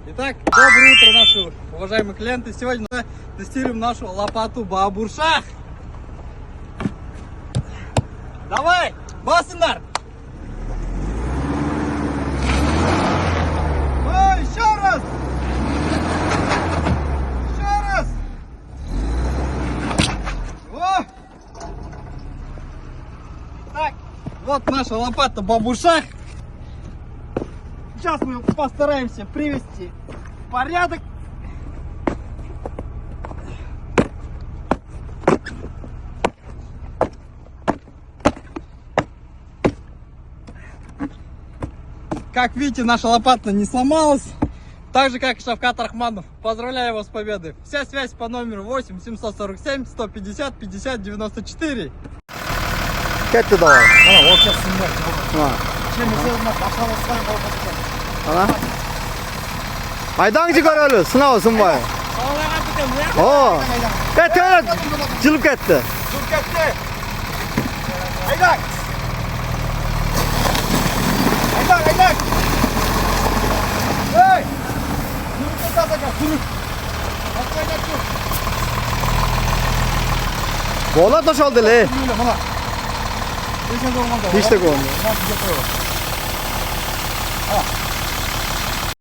Итак, доброе утро, наши уважаемые клиенты. Сегодня мы тестируем нашу лопату Бабуршах. Давай, бассиндар! Ой, еще раз! Еще раз! О! Так, вот наша лопата Бабуршах. Сейчас мы постараемся привести в порядок. Как видите, наша лопата не сломалась. Так же, как и Шавкат Рахманов. Поздравляю его с победой. Вся связь по номеру 8 747 150 50 94. Кетті давай. Ана, вот сейчас снимать. Ана. Чем мы сделаем? Пошла с вами, Ана. Айдаңжы көрелі, сынау сынбай. О, кетті, жылып кетті. Dur ketdi. Haydak. Haydak. Hey! Sürük tutacak, sürük. Haydak dur. Bola toşaldı le. Böyle bana. Geçen de olmadı. Hiç de olmadı. Nasıl yapıyor? Ha.